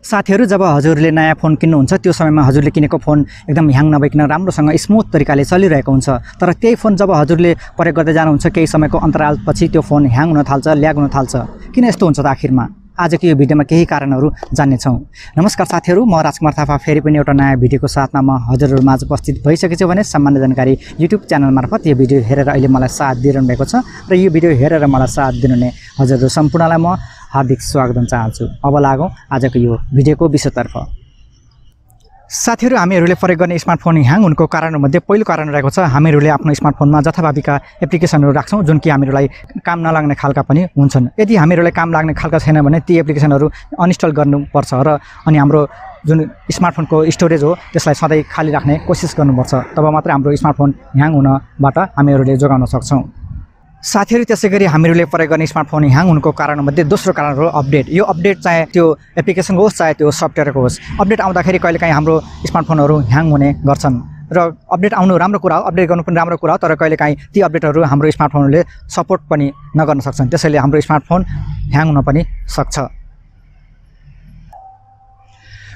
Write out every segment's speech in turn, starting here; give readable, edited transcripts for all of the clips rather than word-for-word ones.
साथीहरु जब हजुरले नयाँ फोन किन्नुहुन्छ त्यो समयमा हजुरले किनेको फोन एकदम ह्याङ नभइकन राम्रोसँग स्मुथ तरिकाले चलिरहेको हुन्छ तर त्यही फोन जब हजुरले प्रयोग गर्दै जानुहुन्छ केही समयको अन्तरालपछि त्यो फोन ह्याङ हुन थाल्छ ल्याग हुन थाल्छ किन यस्तो हुन्छ त आखिरमा आजको यो भिडियोमा केही कारणहरु जान्ने छौं नमस्कार साथीहरु म राजकुमार थापा फेरि पनि एउटा नयाँ भिडियोको साथमा म हजुरहरु माझ उपस्थित भइसकेछु भने सामान्य जानकारी युट्युब च्यानल मार्फत यो भिडियो हेरेर अहिले मलाई साथ दिइरहनु भएको छ र यो भिडियो हेरेर मलाई साथ दिनुहुने हजुरहरु सम्पूर्णलाई म हार्दिक स्वागत गर्न चाहन्छु अब लागौं आजको यो भिडियोको विषयतर्फ साथीहरु हामीहरुले प्रयोग गर्ने स्मार्टफोन ह्याङ हुनुको कारणमध्ये पहिलो कारण रहेको छ हामीहरुले आफ्नो स्मार्टफोनमा जथाभावीका एप्लिकेसनहरु राख्छौं जुन कि हामीहरुलाई काम नलाग्ने खालका पनि हुन्छन् यदि हामीहरुलाई काम लाग्ने खालका छैन भने ती एप्लिकेसनहरु अनइन्स्टल गर्नुपर्छ र अनि हाम्रो जुन स्मार्टफोनको स्टोरेज हो त्यसलाई सधैं खाली राख्ने कोसिस गर्नुपर्छ तब मात्र हाम्रो स्मार्टफोन ह्याङ हुनबाट हामीहरुले जोगाउन सक्छौं साथीहरु त्यसैगरी हामीहरुले प्रयोग गर्ने स्मार्टफोन ह्याङ हुनुको कारणमध्ये दोस्रो कारण हो अपडेट यो अपडेट चाहे त्यो एप्लिकेसनको होस् चाहे त्यो सफ्टवेयरको होस् अपडेट आउँदाखेरि कहिलेकाहीँ हाम्रो स्मार्टफोनहरु ह्याङ हुने गर्छन् र अपडेट आउनु राम्रो कुरा हो अपडेट गर्नु पनि राम्रो कुरा हो तर कहिलेकाहीँ ती अपडेटहरु हाम्रो स्मार्टफोनले सपोर्ट पनि नगर्न सक्छन् त्यसैले हाम्रो स्मार्टफोन ह्याङ हुन पनि सक्छ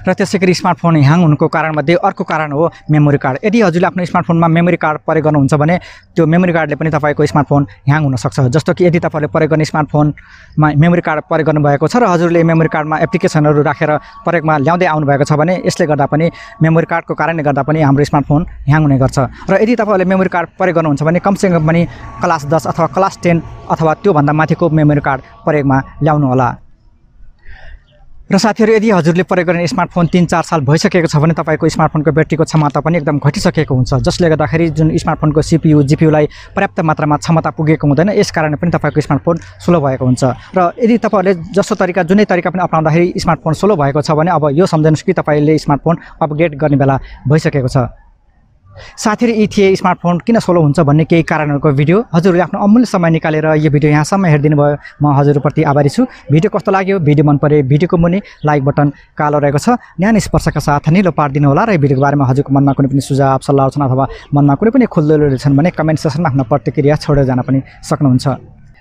र त्यसैगरी स्मार्टफोन ह्याङ हुनुको कारणमध्ये अर्को कारण हो मेमोरी कार्ड यदि हजुरले आफ्नो स्मार्टफोनमा मेमोरी कार्ड प्रयोग गर्नुहुन्छ भने त्यो मेमोरी कार्डले पनि तपाईको स्मार्टफोन ह्याङ हुन सक्छ जस्तो कि यदि तपाईले प्रयोग गर्ने स्मार्टफोनमा मेमोरी कार्ड प्रयोग गर्नुभएको छ र हजुरले मेमोरी कार्डमा एप्लिकेसनहरु राखेर प्रयोगमा ल्याउँदै आउनु भएको छ भने यसले गर्दा पनि मेमोरी कार्डको कारणले गर्दा पनि हाम्रो स्मार्टफोन ह्याङ हुने गर्छ र यदि तपाईले मेमोरी कार्ड प्रयोग गर्नुहुन्छ भने कमसेकम पनि क्लास 10 अथवा क्लास 10 अथवा त्यो भन्दा माथिको मेमोरी कार्ड प्रयोगमा ल्याउनु होला र साथीहरु यदि हजुरले प्रयोग गर्ने स्मार्टफोन 3-4 साल भइसकेको छ भने तपाईको स्मार्टफोनको ब्याट्रीको क्षमता पनि एकदम घटिसकेको हुन्छ जसले गर्दाखेरि जुन स्मार्टफोनको सीपीयू जीपीयूलाई पर्याप्त मात्रामा क्षमता पुगेको हुँदैन यसकारण पनि तपाईको स्मार्टफोन स्लो भएको हुन्छ र यदि तपाईहरुले जस्तो तरिका जुनै तरिका पनि अपनाउँदाखेरि स्मार्टफोन स्लो भएको छ भने अब यो सम्झनुस् कि तपाईले स्मार्टफोन अपग्रेड गर्ने बेला भइसकेको छ साथीहरु यी थिए स्मार्टफोन किन स्लो हुन्छ भन्ने केही कारणहरुको भिडियो हजुरले आफ्नो अमूल्य समय निकालेर यो भिडियो यहाँसम्म हेर्दिनु भयो म हजुरप्रति आभारी छु भिडियो कस्तो लाग्यो भिडियो मन परे भिडियोको मुनि लाइक बटन कालो रहेको छ न्यानो स्पर्शका साथ निलो पार्दिनु होला र यो भिडियोको बारेमा हजुरको मनमा कुनै पनि सुझाव सल्लाह छन् अथवा मनमा कुनै पनि खुल्दुलो छन् भने कमेन्ट सेक्सनमा आफ्नो प्रतिक्रिया छोडेर जान पनि सक्नुहुन्छ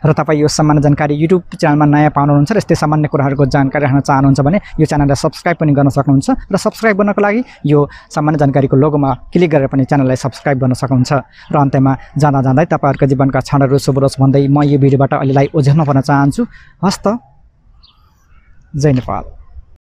र तपाईं यो सामान्य जानकारी युट्युब च्यानलमा नयाँ पाउनुहुन्छ र यस्तै सामान्य कुराहरुको जानकारी राख्न चाहनुहुन्छ भने यो च्यानललाई सब्स्क्राइब पनि गर्न सक्नुहुन्छ र सब्स्क्राइब गर्नको लागि यो सामान्य जानकारीको लोगोमा क्लिक गरेर पनि च्यानललाई सब्स्क्राइब गर्न सक्नुहुन्छ र अन्त्यमा जाँदै तपाईहरुको जीवनका क्षणहरु शुभ होस् भन्दै म यो भिडियोबाट अहिलेलाई ओझेल्न पर्न चाहन्छु हस्त जय नेपाल।